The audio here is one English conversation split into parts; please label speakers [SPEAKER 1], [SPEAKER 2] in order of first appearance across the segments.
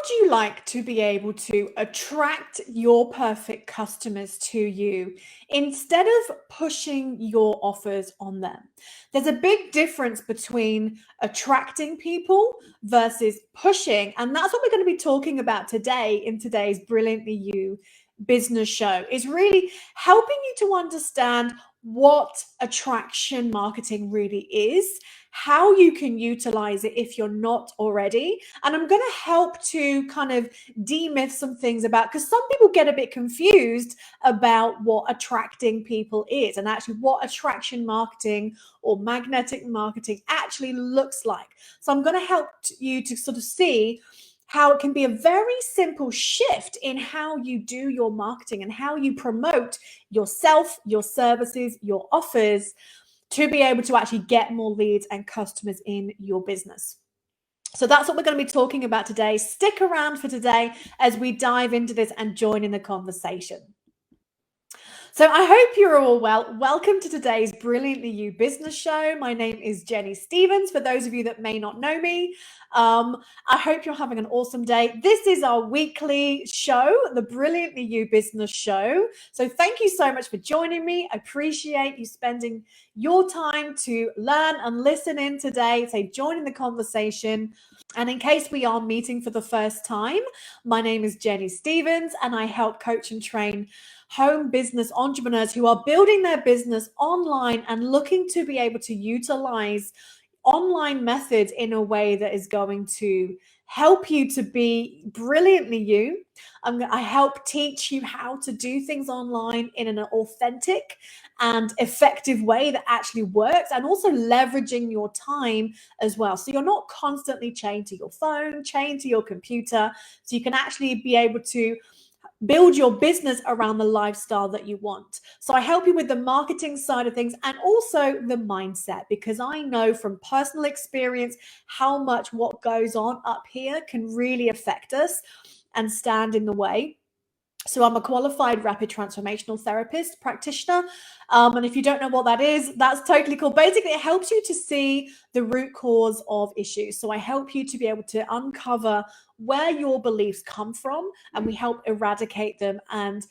[SPEAKER 1] would you like to be able to attract your perfect customers to you instead of pushing your offers on them? There's a big difference between attracting people versus pushing, and that's what we're going to be talking about today in today's Brilliantly You business show, is really helping you to understand what attraction marketing really is, how you can utilize it if you're not already. And I'm going to help to kind of demyth some things about, because some people get a bit confused about what attracting people is and actually what attraction marketing or magnetic marketing actually looks like. So I'm going to help you to sort of see how it can be a very simple shift in how you do your marketing and how you promote yourself, your services, your offers, to be able to actually get more leads and customers in your business. So that's what we're going to be talking about today. Stick around for today as we dive into this and join in the conversation. So I hope you're all well. Welcome to today's Brilliantly You business show. My name is Jenny Stevens. For those of you that may not know me, I hope you're having an awesome day. This is our weekly show, the Brilliantly You business show. So thank you so much for joining me. I appreciate you spending your time to learn and listen in today. So join in the conversation. And in case we are meeting for the first time, my name is Jenny Stevens, and I help coach and train home business entrepreneurs who are building their business online and looking to be able to utilize online methods in a way that is going to help you to be brilliantly you. I help teach you how to do things online in an authentic and effective way that actually works, and also leveraging your time as well. So you're not constantly chained to your phone, chained to your computer, so you can actually be able to build your business around the lifestyle that you want. So I help you with the marketing side of things and also the mindset, because I know from personal experience how much what goes on up here can really affect us and stand in the way. So I'm a qualified rapid transformational therapist practitioner. And if you don't know what that is, that's totally cool. Basically, it helps you to see the root cause of issues. So I help you to be able to uncover where your beliefs come from, and we help eradicate them and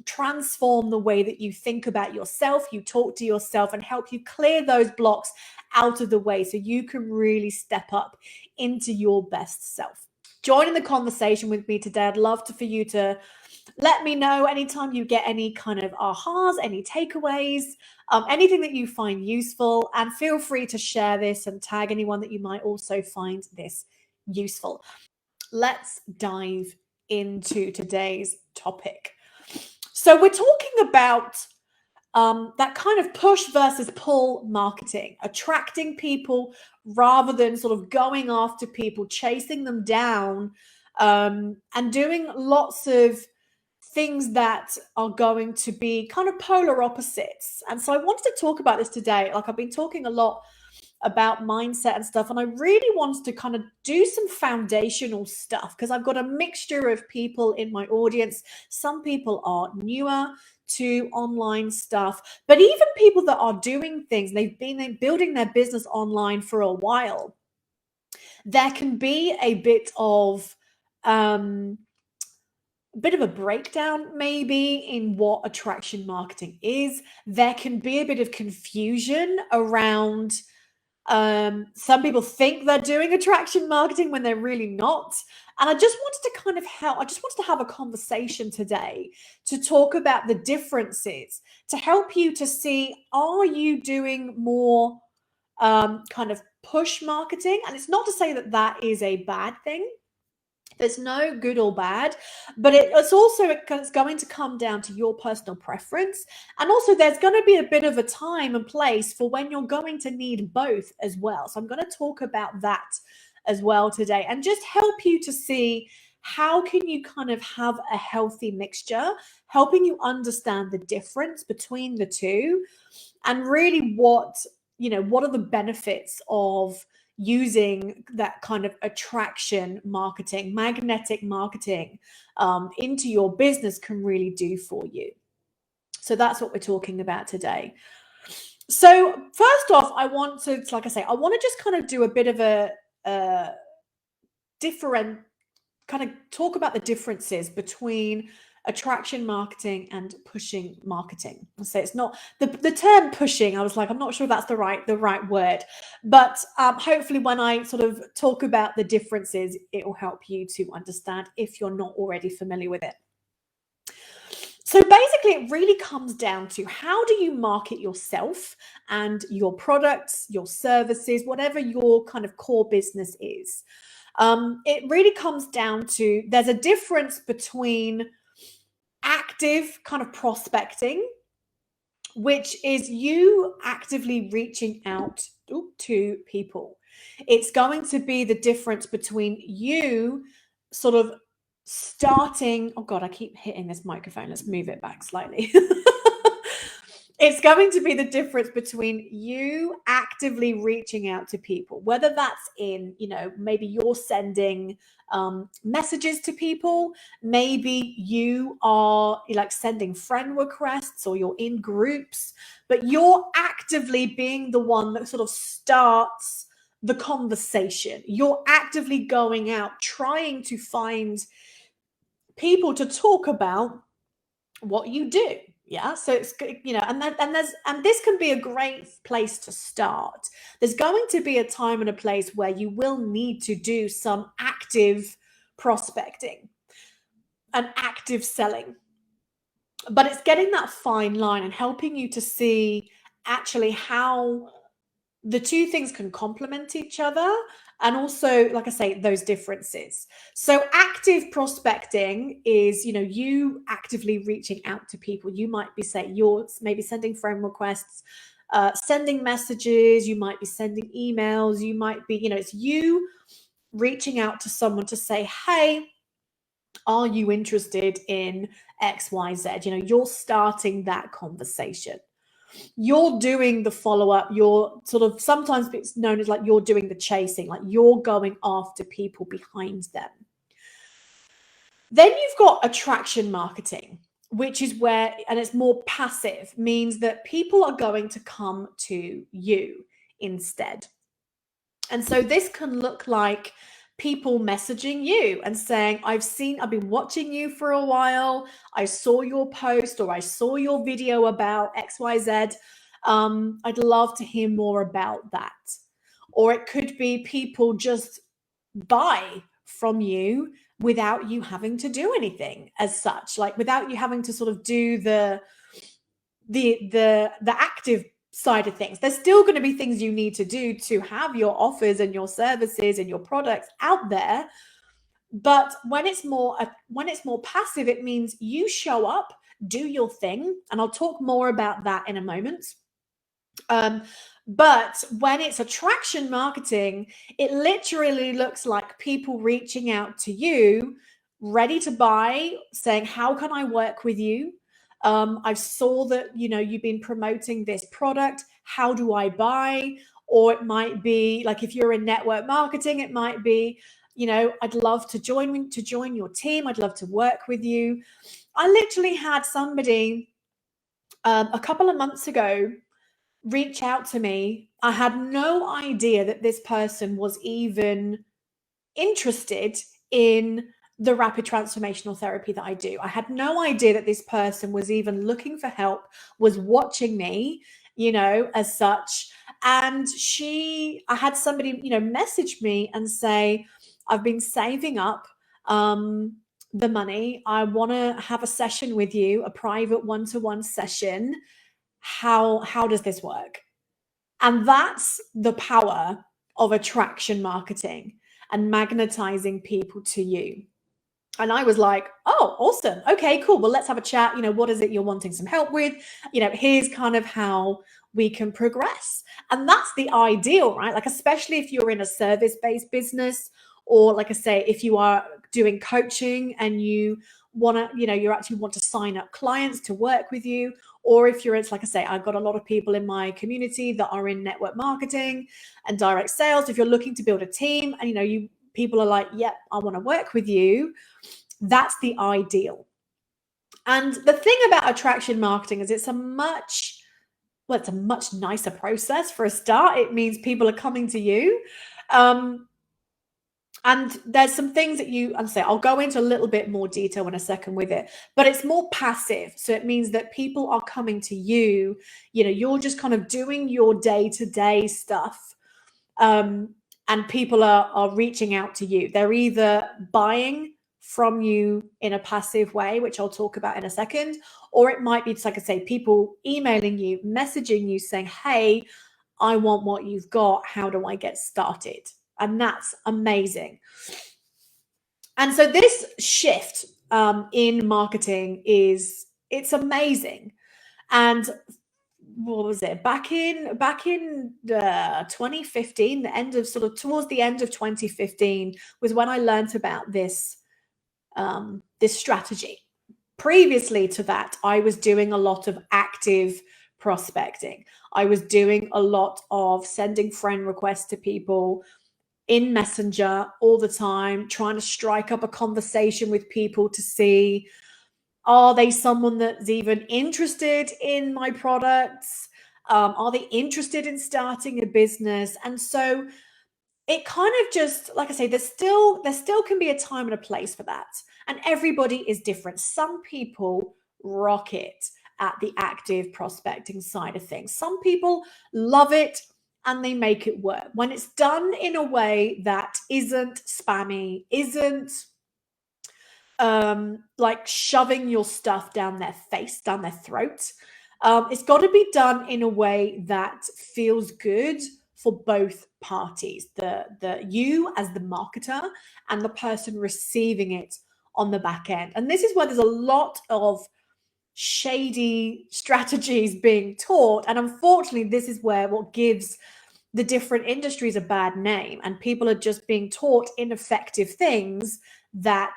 [SPEAKER 1] transform the way that you think about yourself, you talk to yourself, and help you clear those blocks out of the way so you can really step up into your best self. Join in the conversation with me today. I'd love for you to let me know anytime you get any kind of ahas, any takeaways, anything that you find useful, and feel free to share this and tag anyone that you might also find this useful. Let's dive into today's topic. So we're talking about that kind of push versus pull marketing, attracting people rather than sort of going after people, chasing them down, and doing lots of things that are going to be kind of polar opposites. And so I wanted to talk about this today. Like, I've been talking a lot about mindset and stuff, and I really wanted to kind of do some foundational stuff, because I've got a mixture of people in my audience. Some people are newer to online stuff, but even people that are doing things, they've been building their business online for a while. There can be a bit of a breakdown maybe in what attraction marketing is. There can be a bit of confusion around, some people think they're doing attraction marketing when they're really not. And I just wanted to kind of help, I just wanted to have a conversation today to talk about the differences, to help you to see, are you doing more kind of push marketing? And it's not to say that that is a bad thing. There's no good or bad, but it's going to come down to your personal preference. And also there's going to be a bit of a time and place for when you're going to need both as well. So I'm going to talk about that as well today, and just help you to see how can you kind of have a healthy mixture, helping you understand the difference between the two, and really what are the benefits of using that kind of attraction marketing, magnetic marketing, into your business can really do for you. So that's what we're talking about today. So first off, I want to just kind of do a bit of a different kind of talk about the differences between attraction marketing and pushing marketing. So it's not the term pushing. I was like, I'm not sure that's the right word, but hopefully when I sort of talk about the differences, it will help you to understand if you're not already familiar with it. So basically, it really comes down to how do you market yourself and your products, your services, whatever your kind of core business is. It really comes down to there's a difference between active kind of prospecting, which is you actively reaching out to people. It's going to be the difference between you sort of starting. Oh God, I keep hitting this microphone. Let's move it back slightly. It's going to be the difference between you actively reaching out to people, whether that's in, maybe you're sending messages to people, maybe you are like sending friend requests or you're in groups, but you're actively being the one that sort of starts the conversation. You're actively going out, trying to find people to talk about what you do. Yeah, so it's and this can be a great place to start. There's going to be a time and a place where you will need to do some active prospecting and active selling, but it's getting that fine line and helping you to see actually how the two things can complement each other, and also, like I say, those differences. So active prospecting is, you actively reaching out to people. You might be you're maybe sending friend requests, sending messages, you might be sending emails, you might be, it's you reaching out to someone to say, hey, are you interested in XYZ? You're starting that conversation. You're doing the follow-up. You're sort of, sometimes it's known as like you're doing the chasing, like you're going after people behind them. Then you've got attraction marketing, which is where, and it's more passive, means that people are going to come to you instead. And so this can look like people messaging you and saying, I've been watching you for a while. I saw your post or I saw your video about XYZ. I'd love to hear more about that. Or it could be people just buy from you without you having to do anything as such, like without you having to sort of do the active side of things. There's still going to be things you need to do to have your offers and your services and your products out there. But when it's more passive, it means you show up, do your thing, and I'll talk more about that in a moment. But when it's attraction marketing, it literally looks like people reaching out to you, ready to buy, saying, how can I work with you? I saw that, you've been promoting this product. How do I buy? Or it might be like, if you're in network marketing, it might be, I'd love to join your team. I'd love to work with you. I literally had somebody a couple of months ago reach out to me. I had no idea that this person was even interested in the rapid transformational therapy that I do. I had no idea that this person was even looking for help, was watching me, as such. And I had somebody, message me and say, I've been saving up the money. I want to have a session with you, a private one-to-one session. How does this work? And that's the power of attraction marketing and magnetizing people to you. And I was like, oh, awesome. Okay, cool. Well, let's have a chat. What is it you're wanting some help with? Here's kind of how we can progress. And that's the ideal, right? Like, especially if you're in a service-based business, or like I say, if you are doing coaching and you want to, you actually want to sign up clients to work with you. Or if it's like I say, I've got a lot of people in my community that are in network marketing and direct sales. If you're looking to build a team and, people are like, yep, I want to work with you. That's the ideal. And the thing about attraction marketing is it's a much nicer process for a start. It means people are coming to you. And there's some things that I'll go into a little bit more detail in a second with it, but it's more passive. So it means that people are coming to you, you're just kind of doing your day-to-day stuff. And people are reaching out to you. They're either buying from you in a passive way, which I'll talk about in a second, or it might be, just like I say, people emailing you, messaging you saying, hey, I want what you've got. How do I get started? And that's amazing. And so this shift in marketing it's amazing. And what was it, back in 2015, the end of sort of towards the end of 2015 was when I learned about this this strategy. Previously to that, I was doing a lot of active prospecting. I was doing a lot of sending friend requests to people in Messenger all the time, trying to strike up a conversation with people to see, are they someone that's even interested in my products? Are they interested in starting a business? And so it kind of just, like I say, there still can be a time and a place for that. And everybody is different. Some people rock it at the active prospecting side of things. Some people love it and they make it work. When it's done in a way that isn't spammy, isn't like shoving your stuff down their face, down their throat. It's got to be done in a way that feels good for both parties, the you as the marketer and the person receiving it on the back end. And this is where there's a lot of shady strategies being taught. And unfortunately, this is where what gives the different industries a bad name, and people are just being taught ineffective things that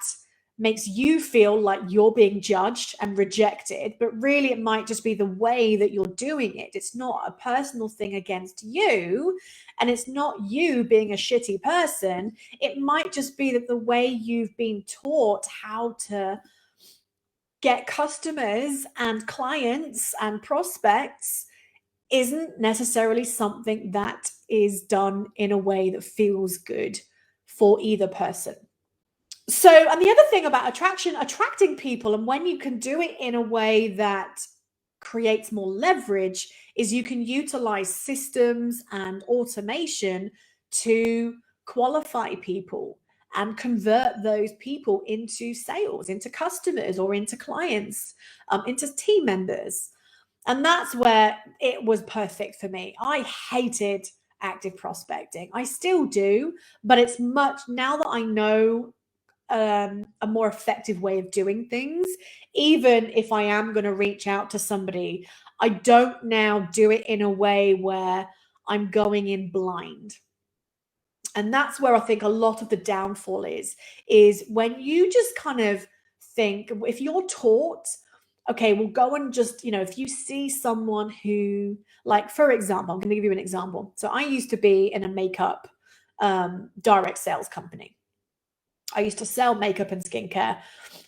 [SPEAKER 1] makes you feel like you're being judged and rejected, but really it might just be the way that you're doing it. It's not a personal thing against you, and it's not you being a shitty person. It might just be that the way you've been taught how to get customers and clients and prospects isn't necessarily something that is done in a way that feels good for either person. So, and the other thing about attracting people, and when you can do it in a way that creates more leverage, is you can utilize systems and automation to qualify people and convert those people into sales, into customers, or into clients, into team members. And that's where it was perfect for me. I hated active prospecting. I still do, but it's much now that I know a more effective way of doing things. Even if I am going to reach out to somebody, I don't now do it in a way where I'm going in blind. And that's where I think a lot of the downfall is when you just kind of think, if you're taught, okay, well, go and just, if you see someone who, like, for example, I'm going to give you an example. So I used to be in a makeup direct sales company. I used to sell makeup and skincare.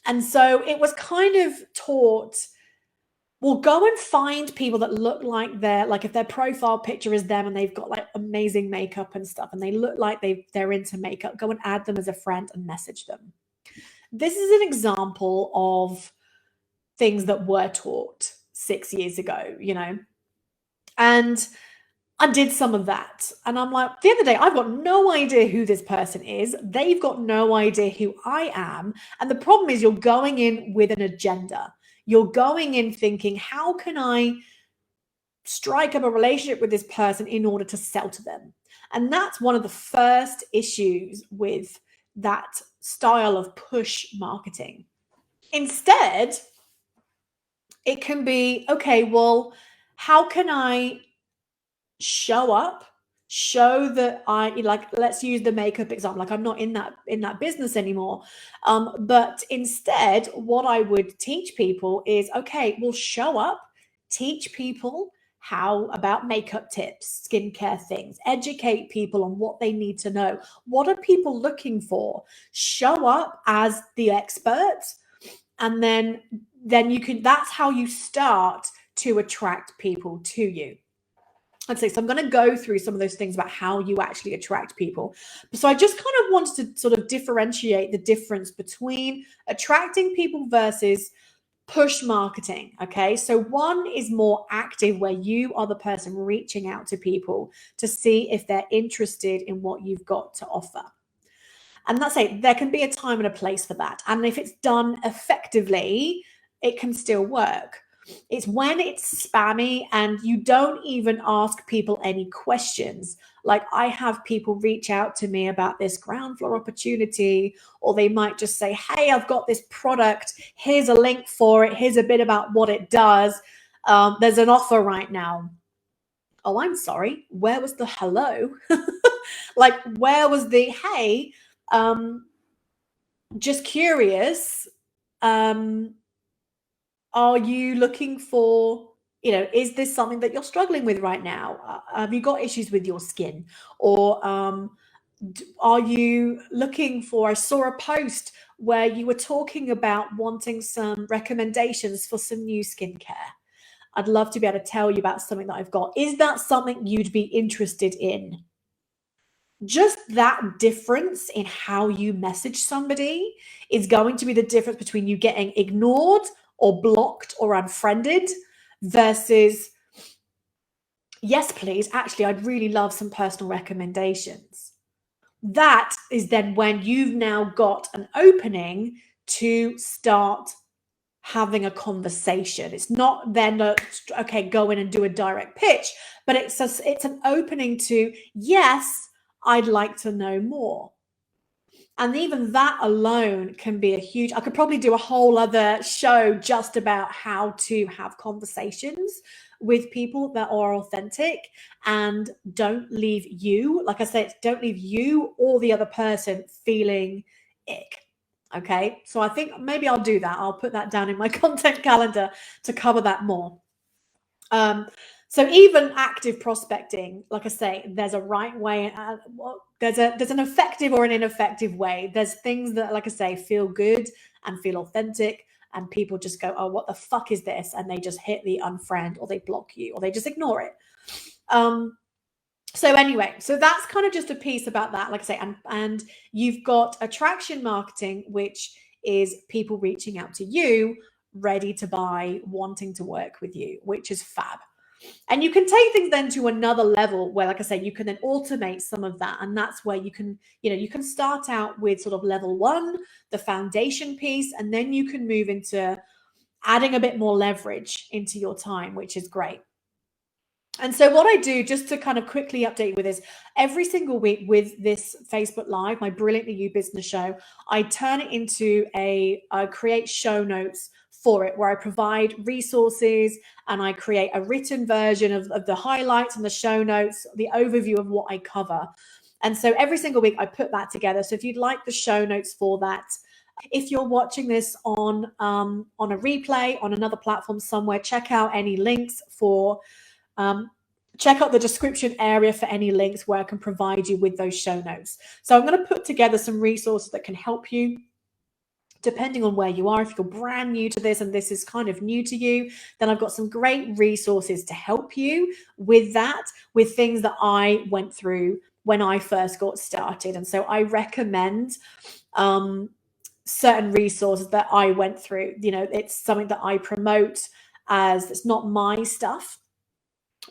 [SPEAKER 1] And so it was kind of taught, well, go and find people that look like like if their profile picture is them and they've got like amazing makeup and stuff and they look like they're into makeup, go and add them as a friend and message them. This is an example of things that were taught 6 years ago, and I did some of that. And I'm like, the other day, I've got no idea who this person is. They've got no idea who I am. And the problem is you're going in with an agenda. You're going in thinking, how can I strike up a relationship with this person in order to sell to them? And that's one of the first issues with that style of push marketing. Instead, it can be, okay, well, how can I show up, show that I, like, let's use the makeup example, like I'm not in that business anymore, but instead what I would teach people is, okay, well, show up, teach people how about makeup tips, skincare things, educate people on what they need to know, what are people looking for, show up as the expert, and then you can, that's how you start to attract people to you. I'd say, so I'm going to go through some of those things about how you actually attract people. So I just kind of wanted to sort of differentiate the difference between attracting people versus push marketing. Okay. So one is more active, where you are the person reaching out to people to see if they're interested in what you've got to offer. And that's it. There can be a time and a place for that. And if it's done effectively, it can still work. It's when it's spammy and you don't even ask people any questions. Like, I have people reach out to me about this ground floor opportunity, or they might just say, hey, I've got this product. Here's a link for it. Here's a bit about what it does. There's an offer right now. Oh, I'm sorry. Where was the hello? Like, where was the, hey, just curious, are you looking for, is this something that you're struggling with right now? Have you got issues with your skin? Or are you looking for, I saw a post where you were talking about wanting some recommendations for some new skincare. I'd love to be able to tell you about something that I've got. Is that something you'd be interested in? Just that difference in how you message somebody is going to be the difference between you getting ignored or blocked or unfriended versus, yes, please, actually, I'd really love some personal recommendations. That is then when you've now got an opening to start having a conversation. It's not then okay, go in and do a direct pitch, but it's an opening to, yes, I'd like to know more. And even that alone can be a huge, I could probably do a whole other show just about how to have conversations with people that are authentic and don't leave you, like I said, don't leave you or the other person feeling ick. Okay. So I think maybe I'll do that. I'll put that down in my content calendar to cover that more. So even active prospecting, like I say, there's a right way. There's an effective or an ineffective way. There's things that, like I say, feel good and feel authentic, and people just go, oh, what the fuck is this? And they just hit the unfriend, or they block you, or they just ignore it. So anyway, so that's kind of just a piece about that, like I say, and you've got attraction marketing, which is people reaching out to you, ready to buy, wanting to work with you, which is fab. And you can take things then to another level where, like I say, you can then automate some of that. And that's where you can, you can start out with sort of level one, the foundation piece, and then you can move into adding a bit more leverage into your time, which is great. And so what I do, just to kind of quickly update with, is every single week with this Facebook Live, my Brilliantly You Business Show, I turn it into I create show notes for it, where I provide resources and I create a written version of the highlights and the show notes, the overview of what I cover. And so every single week I put that together. So if you'd like the show notes for that, if you're watching this on a replay on another platform somewhere, check out any links for check out the description area for any links where I can provide you with those show notes. So I'm going to put together some resources that can help you depending on where you are. If you're brand new to this and this is kind of new to you, then I've got some great resources to help you with that, with things that I went through when I first got started. And so I recommend certain resources that I went through. It's something that I promote as it's not my stuff,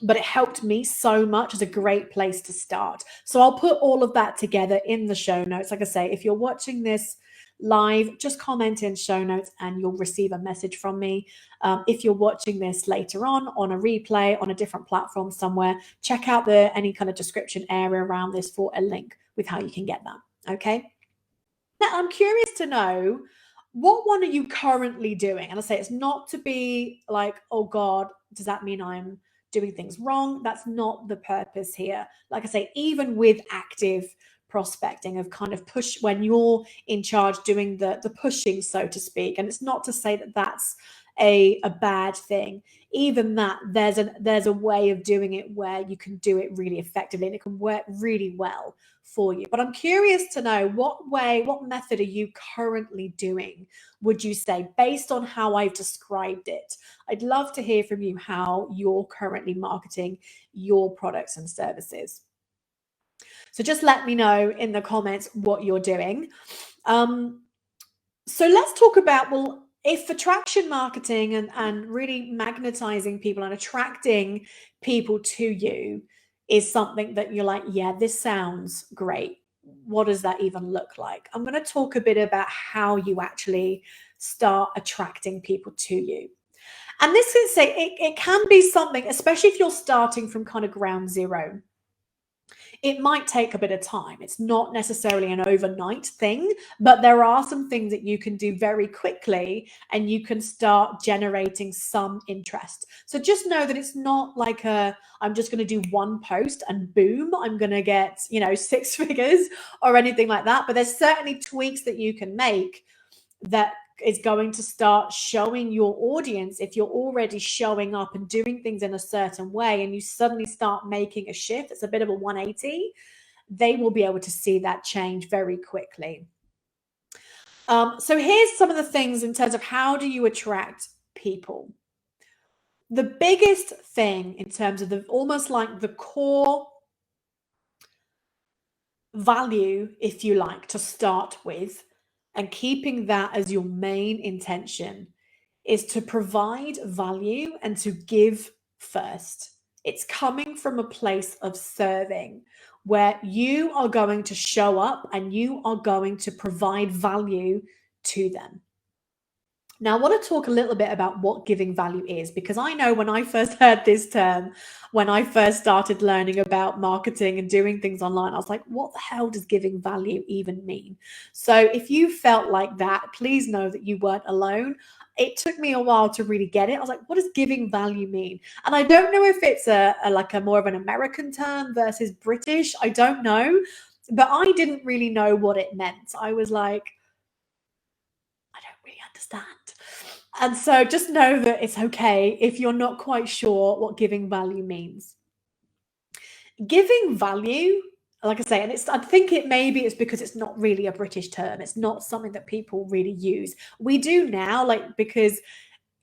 [SPEAKER 1] but it helped me so much. As a great place to start. So I'll put all of that together in the show notes. Like I say, if you're watching this live, just comment in show notes and you'll receive a message from me. If you're watching this later on a replay on a different platform somewhere, check out any kind of description area around this for a link with how you can get that. Okay. Now, I'm curious to know, what one are you currently doing? And I say, it's not to be like, oh God, does that mean I'm doing things wrong? That's not the purpose here. Like I say, even with active prospecting, of kind of push, when you're in charge doing the pushing, so to speak. And it's not to say that that's a bad thing. Even that, there's a way of doing it where you can do it really effectively and it can work really well for you. But I'm curious to know what method are you currently doing, would you say, based on how I've described it? I'd love to hear from you how you're currently marketing your products and services. So just let me know in the comments what you're doing. So let's talk about, well, if attraction marketing and really magnetizing people and attracting people to you is something that you're like, yeah, this sounds great. What does that even look like? I'm going to talk a bit about how you actually start attracting people to you. And this is say it can be something, especially if you're starting from kind of ground zero. It might take a bit of time. It's not necessarily an overnight thing, but there are some things that you can do very quickly and you can start generating some interest. So just know that it's not like I'm just going to do one post and boom, I'm going to get, 6 figures or anything like that. But there's certainly tweaks that you can make that is going to start showing your audience. If you're already showing up and doing things in a certain way and you suddenly start making a shift, it's a bit of a 180, they will be able to see that change very quickly. So here's some of the things in terms of how do you attract people. The biggest thing in terms of almost like the core value, if you like, to start with, and keeping that as your main intention, is to provide value and to give first. It's coming from a place of serving where you are going to show up and you are going to provide value to them. Now, I want to talk a little bit about what giving value is, because I know when I first heard this term, when I first started learning about marketing and doing things online, I was like, what the hell does giving value even mean? So if you felt like that, please know that you weren't alone. It took me a while to really get it. I was like, what does giving value mean? And I don't know if it's a more of an American term versus British. I don't know. But I didn't really know what it meant. I was like, I don't really understand. And so just know that it's okay if you're not quite sure what giving value means. Giving value, like I say, and I think it's because it's not really a British term. It's not something that people really use. We do now, because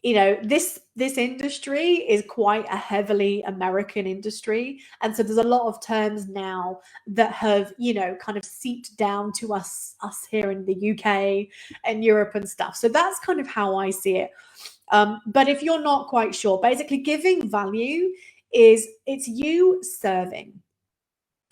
[SPEAKER 1] this industry is quite a heavily American industry, and so there's a lot of terms now that have kind of seeped down to us here in the UK and Europe and stuff. So that's kind of how I see it. But if you're not quite sure, basically giving value it's you serving.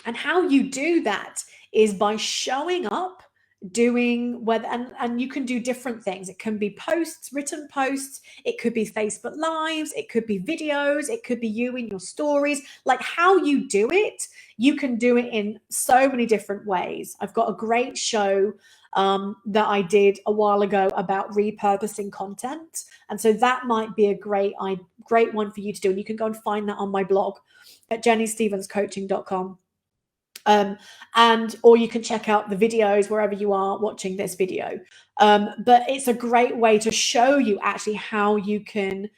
[SPEAKER 1] And how you do that is by showing up, doing whether, and you can do different things. It can be posts, written posts, it could be Facebook Lives, it could be videos, it could be you in your stories. Like how you do it, you can do it in so many different ways. I've got a great show that I did a while ago about repurposing content. And so that might be a great one for you to do. And you can go and find that on my blog at jennystevenscoaching.com. Or you can check out the videos wherever you are watching this video. But it's a great way to show you actually how you can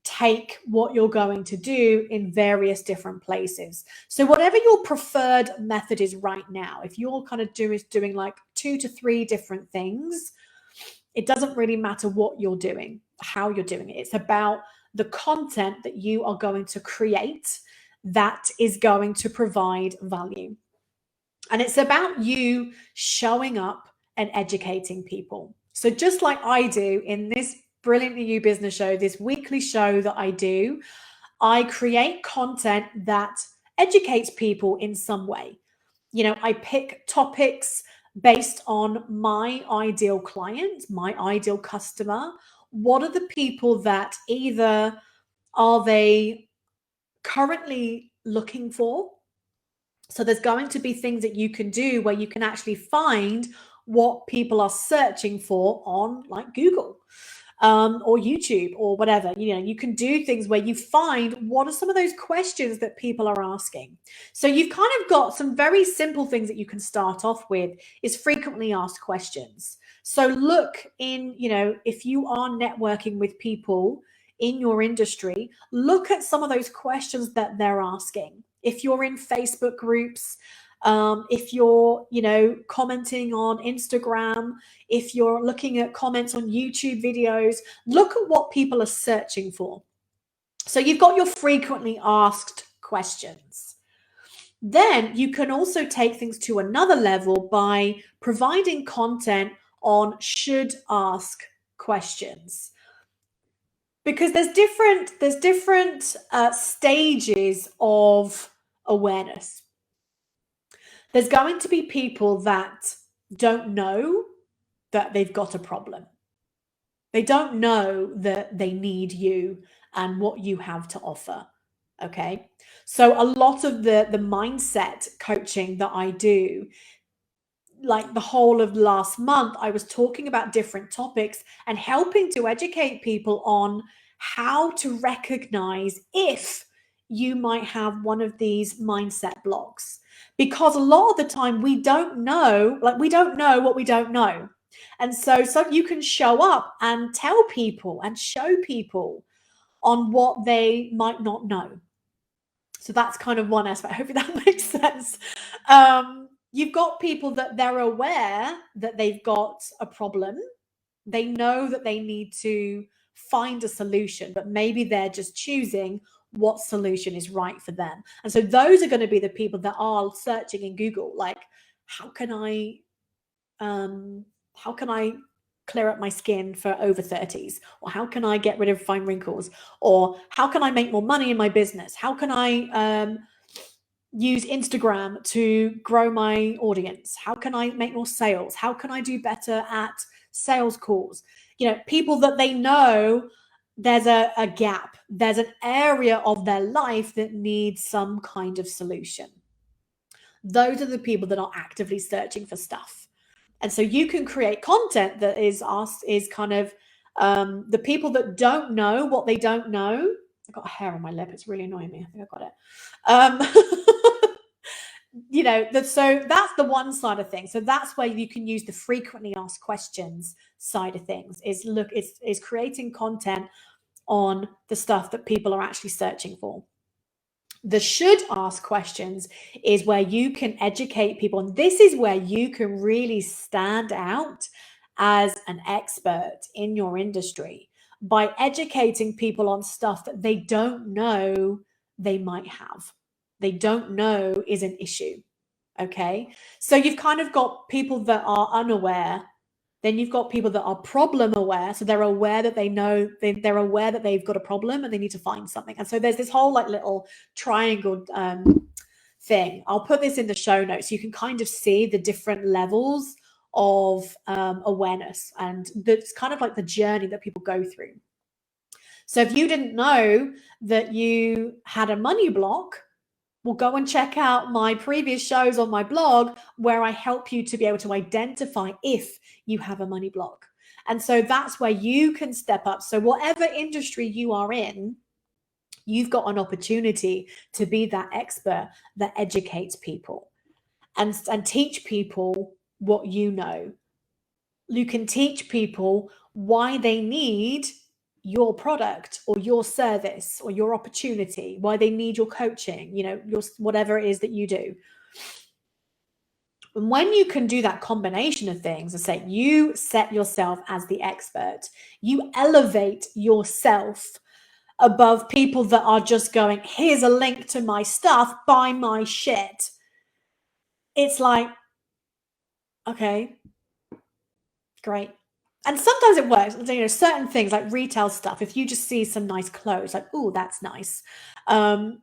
[SPEAKER 1] take what you're going to do in various different places. So whatever your preferred method is right now, if you're kind of doing like 2 to 3 different things, it doesn't really matter what you're doing, how you're doing it. It's about the content that you are going to create that is going to provide value. And it's about you showing up and educating people. So just like I do in this Brilliantly You Business Show, this weekly show that I do, I create content that educates people in some way. I pick topics based on my ideal client, my ideal customer. What are the people that either are they currently looking for? So there's going to be things that you can do where you can actually find what people are searching for on like Google. or YouTube or whatever. You can do things where you find what are some of those questions that people are asking. So you've kind of got some very simple things that you can start off with is frequently asked questions. So look if you are networking with people in your industry, look at some of those questions that they're asking. If you're in Facebook groups, if you're commenting on Instagram, if you're looking at comments on YouTube videos, look at what people are searching for. So you've got your frequently asked questions. Then you can also take things to another level by providing content on should ask questions, because there's different stages of awareness. There's going to be people that don't know that they've got a problem. They don't know that they need you and what you have to offer. Okay. So a lot of the mindset coaching that I do, like the whole of last month, I was talking about different topics and helping to educate people on how to recognize if you might have one of these mindset blocks. Because a lot of the time we don't know what we don't know. And so you can show up and tell people and show people on what they might not know. So that's kind of one aspect. Hopefully that makes sense. You've got people that they're aware that they've got a problem. They know that they need to find a solution, but maybe they're just choosing what solution is right for them. And so those are going to be the people that are searching in Google, like, how can I clear up my skin for over 30s? Or how can I get rid of fine wrinkles? Or how can I make more money in my business? How can I use Instagram to grow my audience? How can I make more sales? How can I do better at sales calls? People that they know there's a gap, there's an area of their life that needs some kind of solution. Those are the people that are actively searching for stuff. And so you can create content that is kind of the people that don't know what they don't know. I've got a hair on my lip. It's really annoying me. I think I got it. So that's the one side of things. So that's where you can use the frequently asked questions side of things, is creating content on the stuff that people are actually searching for. The should ask questions is where you can educate people. And this is where you can really stand out as an expert in your industry by educating people on stuff that they don't know they might have, they don't know is an issue. Okay. So you've kind of got people that are unaware. Then you've got people that are problem aware. So they're aware that they're aware that they've got a problem and they need to find something. And so there's this whole little triangle thing. I'll put this in the show notes. You can kind of see the different levels of awareness, and that's kind of like the journey that people go through. So if you didn't know that you had a money block, well, go and check out my previous shows on my blog where I help you to be able to identify if you have a money block. And so that's where you can step up. So whatever industry you are in, you've got an opportunity to be that expert that educates people and teach people what you know. You can teach people why they need your product or your service or your opportunity, why they need your coaching, your whatever it is that you do. And when you can do that combination of things, and say you set yourself as the expert, you elevate yourself above people that are just going, here's a link to my stuff, buy my shit. It's like, okay, great. And sometimes it works, certain things like retail stuff. If you just see some nice clothes, like, oh, that's nice. But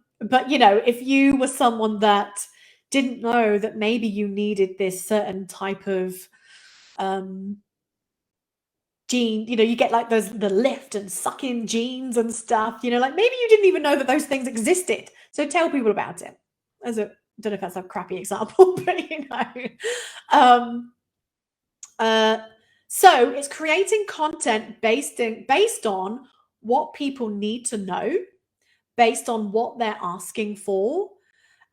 [SPEAKER 1] if you were someone that didn't know that maybe you needed this certain type of jean, you get like the lift and suck in jeans and stuff, like maybe you didn't even know that those things existed. So tell people about it. I don't know if that's a crappy example, but so So it's creating content based on what people need to know, based on what they're asking for.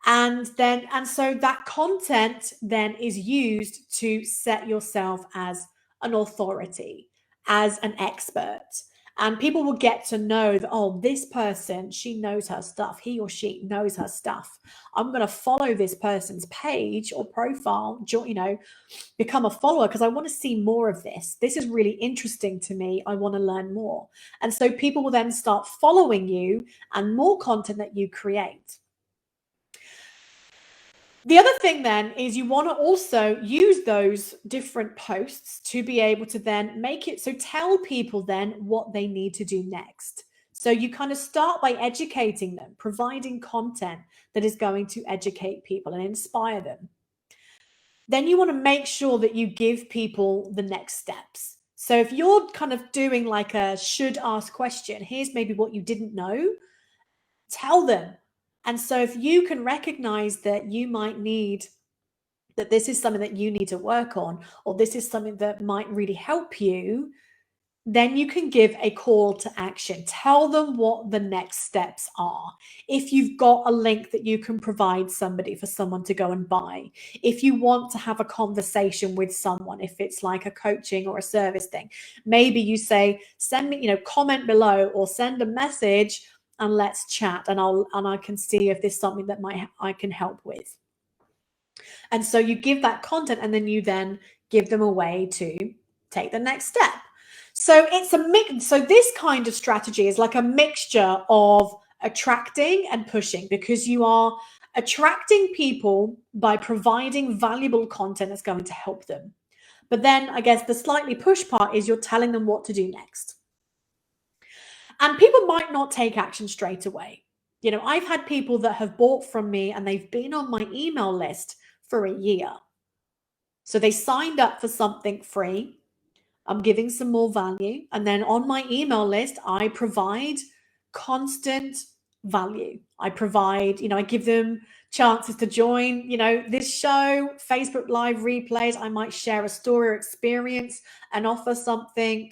[SPEAKER 1] And so that content then is used to set yourself as an authority, as an expert. And people will get to know that, oh, this person, she knows her stuff. He or she knows her stuff. I'm going to follow this person's page or profile, become a follower because I want to see more of this. This is really interesting to me. I want to learn more. And so people will then start following you and more content that you create. The other thing then is you want to also use those different posts to be able to then make it so tell people then what they need to do next. So you kind of start by educating them, providing content that is going to educate people and inspire them. Then you want to make sure that you give people the next steps. So if you're kind of doing like a should ask question, here's maybe what you didn't know, tell them. And so if you can recognize that you might need, that this is something that you need to work on, or this is something that might really help you, then you can give a call to action. Tell them what the next steps are. If you've got a link that you can provide somebody for someone to go and buy, if you want to have a conversation with someone, if it's like a coaching or a service thing, maybe you say, send me, comment below or send a message and let's chat, and I can see if there's something that I can help with. And so you give that content and then you then give them a way to take the next step. So it's a mix. So this kind of strategy is like a mixture of attracting and pushing, because you are attracting people by providing valuable content that's going to help them. But then I guess the slightly push part is you're telling them what to do next. And people might not take action straight away. I've had people that have bought from me and they've been on my email list for a year. So they signed up for something free. I'm giving some more value. And then on my email list, I provide constant value. I provide, I give them chances to join, this show, Facebook Live replays. I might share a story or experience and offer something.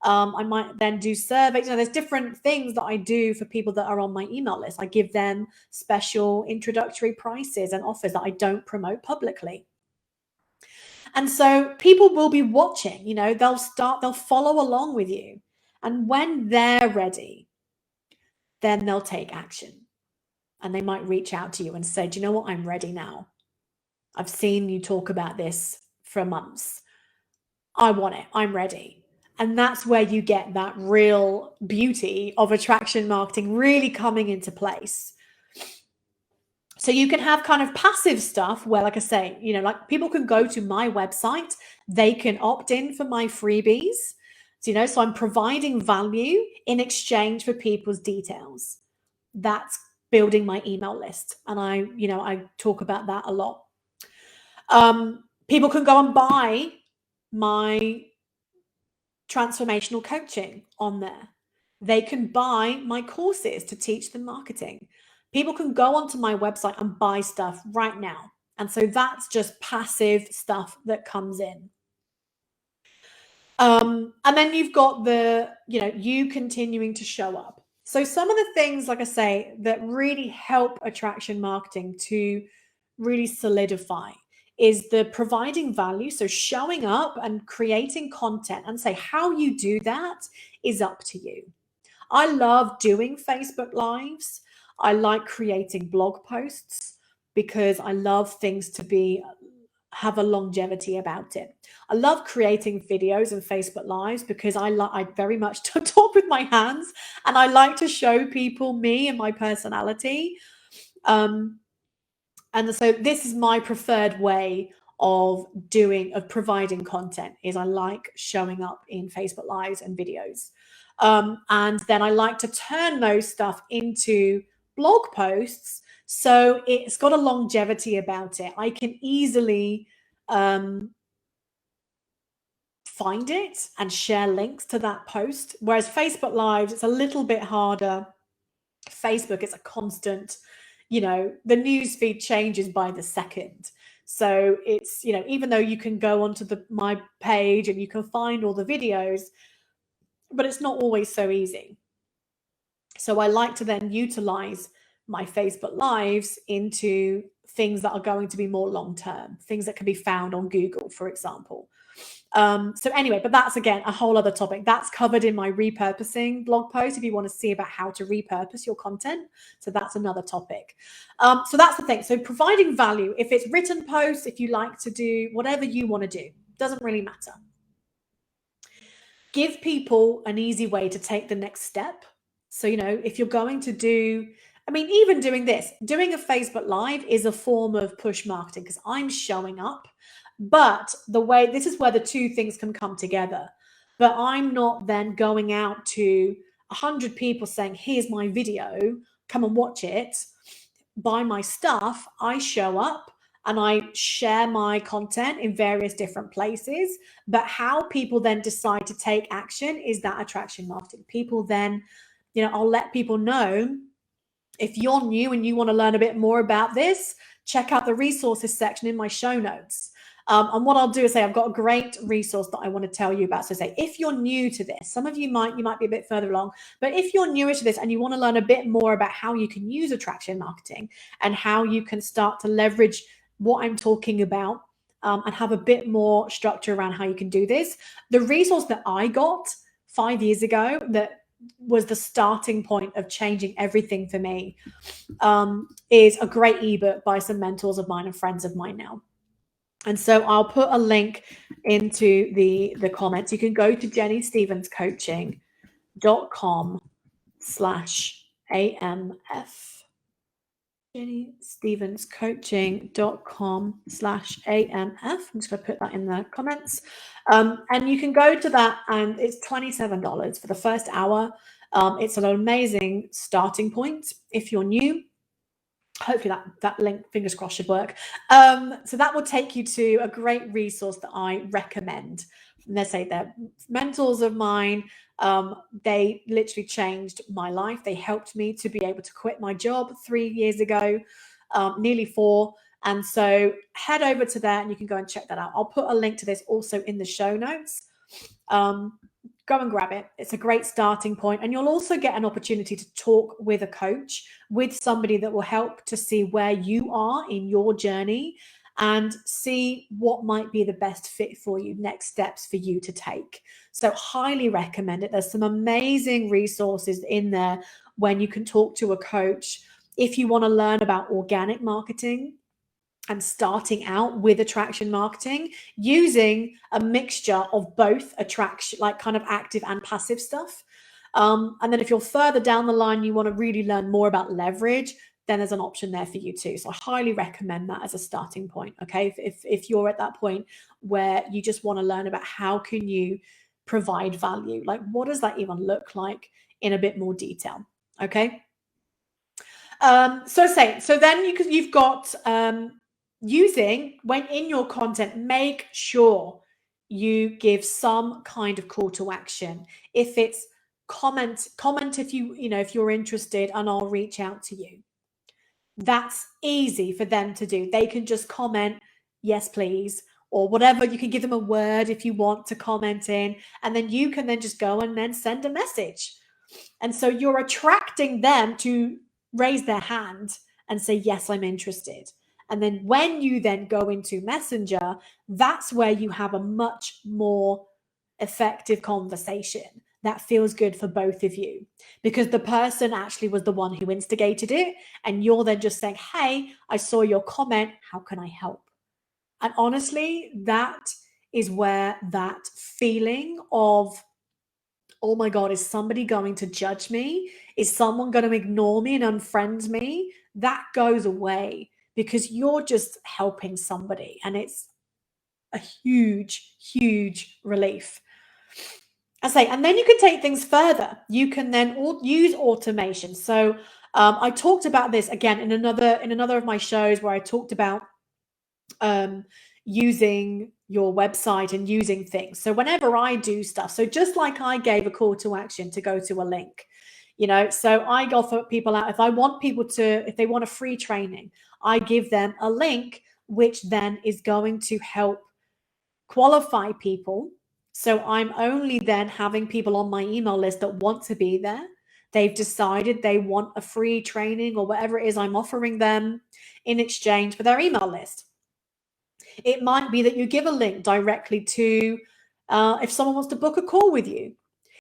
[SPEAKER 1] I might then do surveys. There's different things that I do for people that are on my email list. I give them special introductory prices and offers that I don't promote publicly. And so people will be watching, they'll follow along with you. And when they're ready, then they'll take action. And they might reach out to you and say, do you know what? I'm ready now. I've seen you talk about this for months. I want it. I'm ready. And that's where you get that real beauty of attraction marketing really coming into place. So you can have kind of passive stuff where, like I say, like people can go to my website, they can opt in for my freebies. So I'm providing value in exchange for people's details. That's building my email list. And I talk about that a lot. People can go and buy my transformational coaching on there. They can buy my courses to teach them marketing. People can go onto my website and buy stuff right now. And so that's just passive stuff that comes in. And then you've got you continuing to show up. So some of the things, like I say, that really help attraction marketing to really solidify is the providing value. So showing up and creating content, and say how you do that is up to you. I love doing Facebook Lives. I like creating blog posts because I love things to have a longevity about it. I love creating videos and Facebook Lives because I very much talk with my hands, and I like to show people me and my personality. And so this is my preferred way of providing content, is I like showing up in Facebook Lives and videos. And then I like to turn those stuff into blog posts. So it's got a longevity about it. I can easily find it and share links to that post. Whereas Facebook Lives, it's a little bit harder. Facebook is a constant, the news feed changes by the second. So it's, even though you can go onto my page and you can find all the videos, but it's not always so easy. So I like to then utilize my Facebook Lives into things that are going to be more long term, things that can be found on Google, for example. So anyway, but that's again a whole other topic. That's covered in my repurposing blog post if you want to see about how to repurpose your content. So that's another topic. So that's the thing. So providing value, if it's written posts, if you like to do whatever you want to do, doesn't really matter. Give people an easy way to take the next step. So, if you're going to do, even doing this, doing a Facebook Live is a form of push marketing because I'm showing up. But this is where the two things can come together. But I'm not then going out to 100 people saying, here's my video, come and watch it, buy my stuff. I show up and I share my content in various different places. But how people then decide to take action is that attraction marketing. People then, I'll let people know, if you're new and you want to learn a bit more about this, check out the resources section in my show notes. And what I'll do is say, I've got a great resource that I want to tell you about. So say, if you're new to this, some of you might be a bit further along, but if you're newer to this and you want to learn a bit more about how you can use attraction marketing and how you can start to leverage what I'm talking about, and have a bit more structure around how you can do this, the resource that I got 5 years ago that was the starting point of changing everything for me, is a great ebook by some mentors of mine and friends of mine now. And so I'll put a link into the comments. You can go to jennystevenscoaching.com/AMF. jennystevenscoaching.com/AMF. I'm just going to put that in the comments. And you can go to that, and it's $27 for the first hour. It's an amazing starting point if you're new. Hopefully that link, fingers crossed, should work. So that will take you to a great resource that I recommend. And they say they're mentors of mine. They literally changed my life. They helped me to be able to quit my job 3 years ago, nearly 4. And so head over to there and you can go and check that out. I'll put a link to this also in the show notes. Go and grab it. It's a great starting point. And you'll also get an opportunity to talk with a coach, with somebody that will help to see where you are in your journey and see what might be the best fit for you, next steps for you to take. So highly recommend it. There's some amazing resources in there when you can talk to a coach. If you want to learn about organic marketing and starting out with attraction marketing, using a mixture of both attraction, like kind of active and passive stuff. And then if you're further down the line, you want to really learn more about leverage, then there's an option there for you too. So I highly recommend that as a starting point. Okay. If you're at that point where you just want to learn about how can you provide value, like what does that even look like in a bit more detail. Okay. So then you've got, using, when in your content, make sure you give some kind of call to action. If it's comment if if you're interested and I'll reach out to you. That's easy for them to do. They can just comment, yes, please, or whatever. You can give them a word if you want to comment in, and then you can then just go and then send a message. And so you're attracting them to raise their hand and say, yes, I'm interested. And then when you then go into Messenger, that's where you have a much more effective conversation that feels good for both of you, because the person actually was the one who instigated it. And you're then just saying, hey, I saw your comment. How can I help? And honestly, that is where that feeling of, oh my God, is somebody going to judge me? Is someone going to ignore me and unfriend me? That goes away because you're just helping somebody, and it's a huge, huge relief. I say, and then you can take things further. You can then use automation. So I talked about this again in another of my shows where I talked about using your website and using things. So whenever I do stuff, so just like I gave a call to action to go to a link, so I offer people out, if they want a free training, I give them a link which then is going to help qualify people. So I'm only then having people on my email list that want to be there. They've decided they want a free training or whatever it is I'm offering them in exchange for their email list. It might be that you give a link directly to, if someone wants to book a call with you.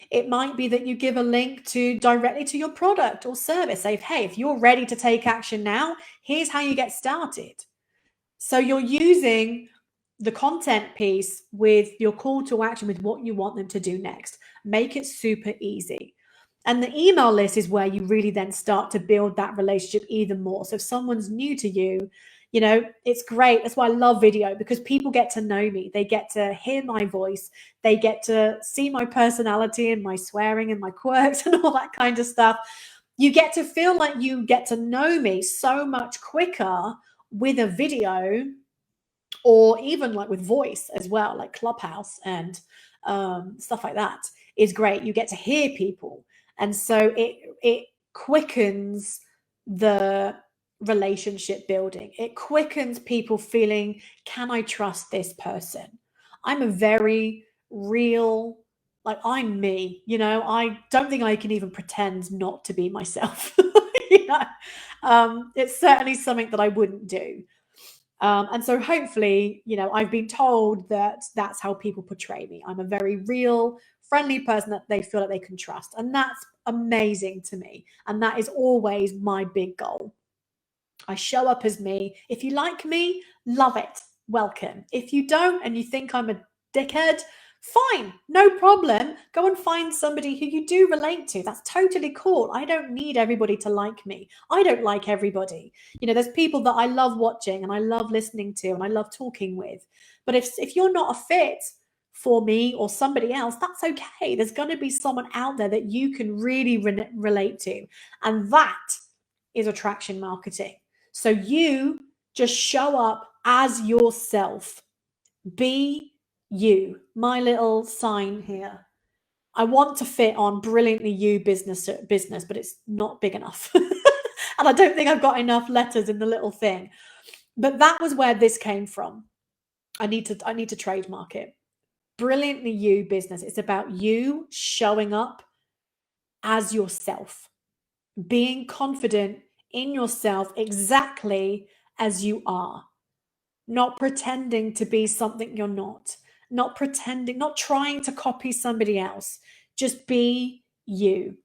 [SPEAKER 1] It might be that you give a link to directly to your product or service. Say, hey, if you're ready to take action now, here's how you get started. So you're using the content piece with your call to action with what you want them to do next. Make it super easy. And the email list is where you really then start to build that relationship even more. So if someone's new to you, it's great. That's why I love video, because people get to know me. They get to hear my voice. They get to see my personality and my swearing and my quirks and all that kind of stuff. You get to feel like you get to know me so much quicker with a video, or even like with voice as well, like Clubhouse and stuff like that is great. You get to hear people. And so it quickens the relationship building. It quickens people feeling, can I trust this person? I'm a very real, like, I'm me, I don't think I can even pretend not to be myself. It's certainly something that I wouldn't do. And so hopefully, I've been told that that's how people portray me. I'm a very real, friendly person that they feel like they can trust. And that's amazing to me. And that is always my big goal. I show up as me. If you like me, love it. Welcome. If you don't and you think I'm a dickhead, fine, no problem. Go and find somebody who you do relate to. That's totally cool. I don't need everybody to like me. I don't like everybody. There's people that I love watching and I love listening to and I love talking with. But if you're not a fit for me or somebody else, that's okay. There's going to be someone out there that you can really relate to. And that is attraction marketing. So you just show up as yourself. Be you. My little sign here. I want to fit on brilliantly you business, but it's not big enough. And I don't think I've got enough letters in the little thing. But that was where this came from. I need to trademark it. Brilliantly you business. It's about you showing up as yourself, being confident in yourself exactly as you are, not pretending to be something you're not pretending, not trying to copy somebody else. Just be you.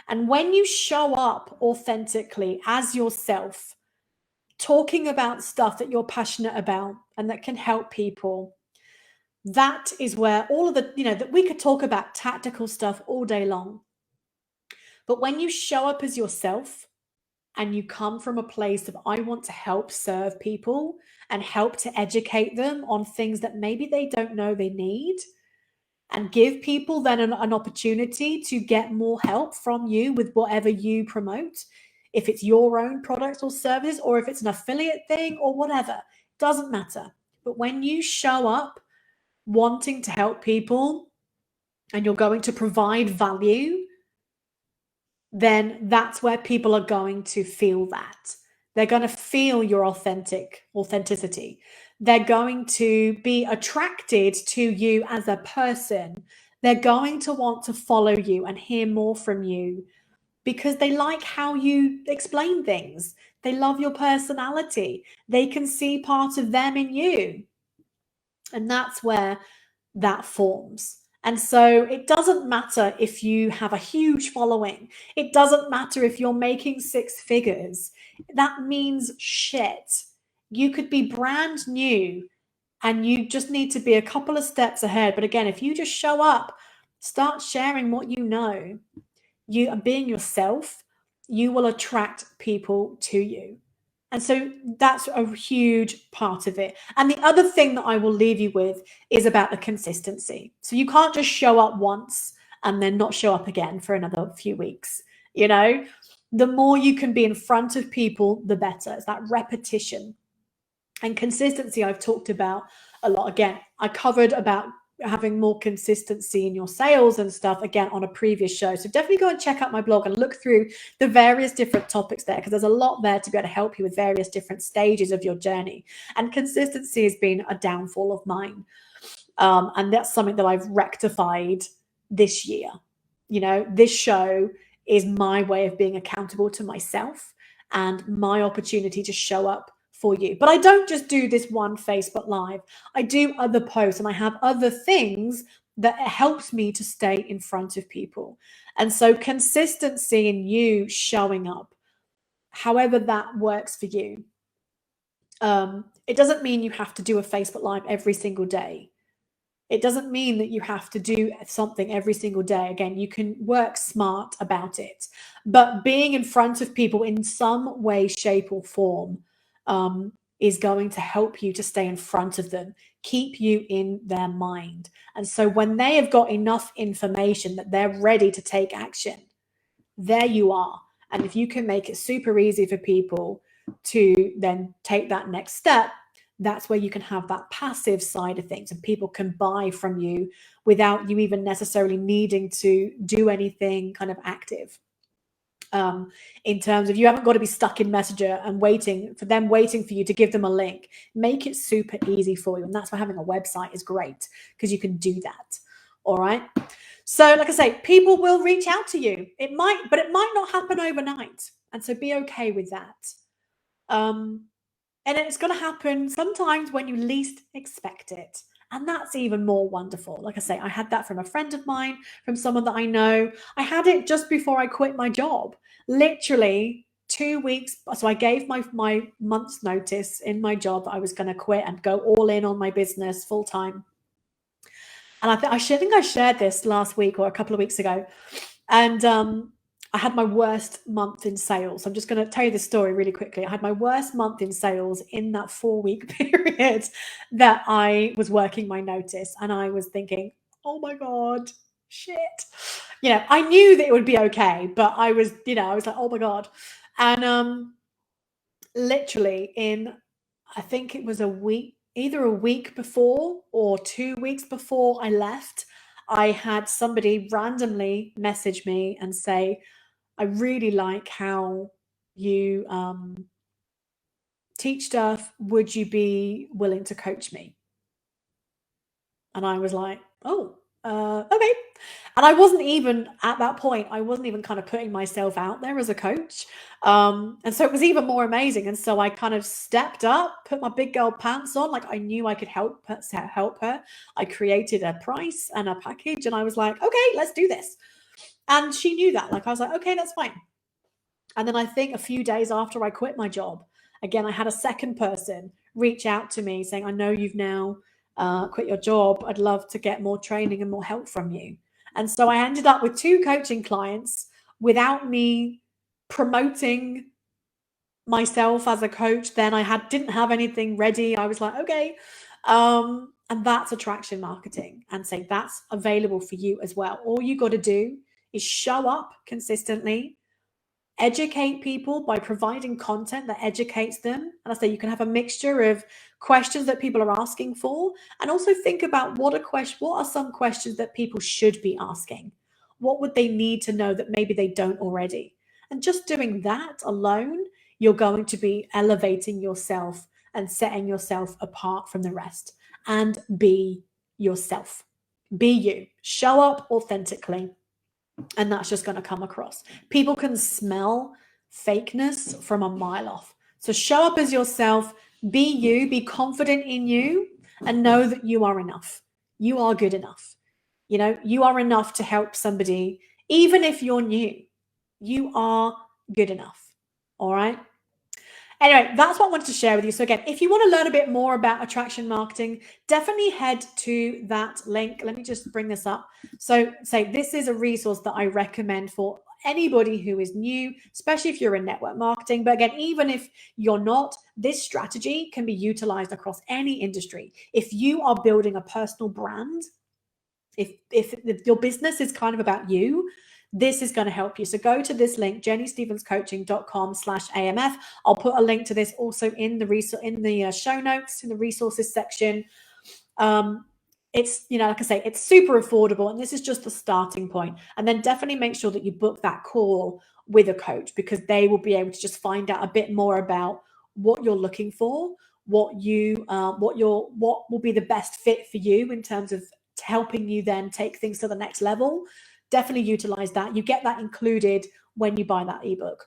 [SPEAKER 1] And when you show up authentically as yourself, talking about stuff that you're passionate about and that can help people, that is where all of the, that we could talk about tactical stuff all day long. But when you show up as yourself and you come from a place of, I want to help serve people and help to educate them on things that maybe they don't know they need, and give people then an opportunity to get more help from you with whatever you promote, if it's your own products or services, or if it's an affiliate thing or whatever, doesn't matter. But when you show up wanting to help people and you're going to provide value, then that's where people are going to feel that. They're going to feel your authenticity. They're going to be attracted to you as a person. They're going to want to follow you and hear more from you because they like how you explain things. They love your personality. They can see part of them in you. And that's where that forms. And so it doesn't matter if you have a huge following. It doesn't matter if you're making 6 figures. That means shit. You could be brand new and you just need to be a couple of steps ahead. But again, if you just show up, start sharing what you know, you are being yourself, you will attract people to you. And so that's a huge part of it. And the other thing that I will leave you with is about the consistency. So you can't just show up once and then not show up again for another few weeks. The more you can be in front of people, the better. It's that repetition. And consistency I've talked about a lot. Again, I covered about having more consistency in your sales and stuff, again, on a previous show. So definitely go and check out my blog and look through the various different topics there, because there's a lot there to be able to help you with various different stages of your journey. And consistency has been a downfall of mine. And that's something that I've rectified this year. This show is my way of being accountable to myself and my opportunity to show up for you. But I don't just do this one Facebook Live. I do other posts and I have other things that helps me to stay in front of people. And so consistency in you showing up, however that works for you. It doesn't mean you have to do a Facebook Live every single day. It doesn't mean that you have to do something every single day. Again, you can work smart about it. But being in front of people in some way, shape, or form is going to help you to stay in front of them, keep you in their mind. And so when they have got enough information that they're ready to take action, there you are. And if you can make it super easy for people to then take that next step, that's where you can have that passive side of things and people can buy from you without you even necessarily needing to do anything kind of active. In terms of, you haven't got to be stuck in Messenger and waiting for you to give them a link. Make it super easy for you. And that's why having a website is great, because you can do that. All right. So like I say, people will reach out to you. It might not happen overnight. And so be okay with that. And it's going to happen sometimes when you least expect it. And that's even more wonderful. Like I say, I had that from a friend of mine, from someone that I know. I had it just before I quit my job. Literally 2 weeks. So I gave my month's notice in my job that I was going to quit and go all in on my business full time. And I think I shared this last week or a couple of weeks ago. And I had my worst month in sales. I'm just going to tell you the story really quickly. I had my worst month in sales in that 4-week period that I was working my notice. And I was thinking, oh my God, shit. I knew that it would be okay, but I was like, oh my God. And literally I think it was either a week before or 2 weeks before I left, I had somebody randomly message me and say, I really like how you teach stuff. Would you be willing to coach me? And I was like, oh, okay. And I wasn't even at that point, I wasn't even kind of putting myself out there as a coach. And so it was even more amazing. And so I kind of stepped up, put my big girl pants on, like I knew I could help her. I created a price and a package and I was like, okay, let's do this. And she knew that. Like I was like, okay, that's fine. And then I think a few days after I quit my job, again, I had a second person reach out to me saying, I know you've now quit your job. I'd love to get more training and more help from you. And so I ended up with 2 coaching clients without me promoting myself as a coach. Then I didn't have anything ready. I was like, okay. And that's attraction marketing, and say that's available for you as well. All you got to do is show up consistently, educate people by providing content that educates them. And I say you can have a mixture of questions that people are asking for, and also think about what are some questions that people should be asking. What would they need to know that maybe they don't already? And just doing that alone, you're going to be elevating yourself and setting yourself apart from the rest. And be yourself. Be you. Show up authentically. And that's just going to come across. People can smell fakeness from a mile off. So show up as yourself, be you, be confident in you, and know that you are enough. You are good enough. You are enough to help somebody, even if you're new. You are good enough. All right. Anyway, that's what I wanted to share with you. So again, if you want to learn a bit more about attraction marketing, definitely head to that link. Let me just bring this up. So this is a resource that I recommend for anybody who is new, especially if you're in network marketing. But again, even if you're not, this strategy can be utilized across any industry. If you are building a personal brand, if your business is kind of about you, this is going to help you. So go to this link, jennystevenscoaching.com/AMF. I'll put a link to this also in the show notes, in the resources section. it's, like I say, it's super affordable, and this is just the starting point. And then definitely make sure that you book that call with a coach, because they will be able to just find out a bit more about what you're looking for, what will be the best fit for you in terms of helping you then take things to the next level. Definitely utilize that. You get that included when you buy that ebook.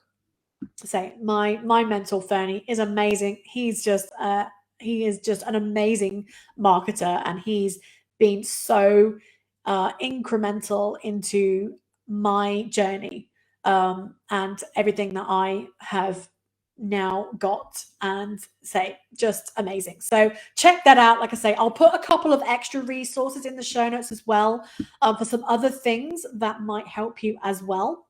[SPEAKER 1] Say my mentor Fernie is amazing. He is just an amazing marketer, and he's been so incremental into my journey, and everything that I have now got, and say just amazing. So check that out. Like I say, I'll put a couple of extra resources in the show notes as well, for some other things that might help you as well.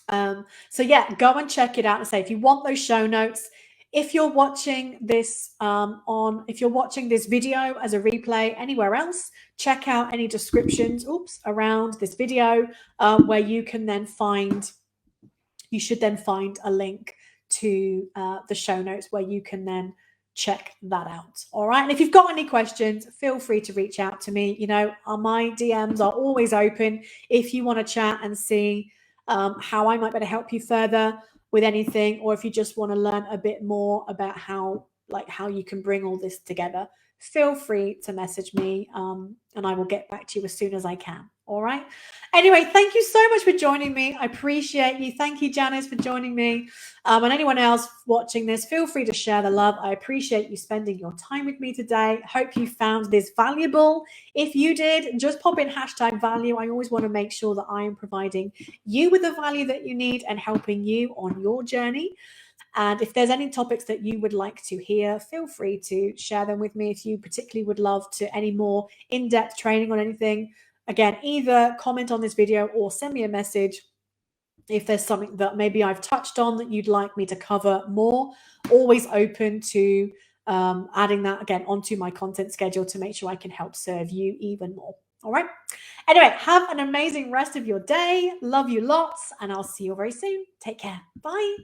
[SPEAKER 1] So yeah, go and check it out. And say, if you want those show notes, if you're watching this if you're watching this video as a replay anywhere else, check out any descriptions around this video, where you should then find a link to the show notes where you can then check that out. All right. And if you've got any questions, feel free to reach out to me. My DMs are always open if you want to chat and see how I might better help you further with anything, or if you just want to learn a bit more about how you can bring all this together. Feel free to message me, and I will get back to you as soon as I can. All right. Anyway, thank you so much for joining me. I appreciate you. Thank you, Janice, for joining me. And anyone else watching this, feel free to share the love. I appreciate you spending your time with me today. Hope you found this valuable. If you did, just pop in #value. I always want to make sure that I am providing you with the value that you need and helping you on your journey. And if there's any topics that you would like to hear, feel free to share them with me. If you particularly would love to any more in-depth training on anything, again, either comment on this video or send me a message if there's something that maybe I've touched on that you'd like me to cover more. Always open to adding that again onto my content schedule to make sure I can help serve you even more. All right. Anyway, have an amazing rest of your day. Love you lots, and I'll see you very soon. Take care. Bye.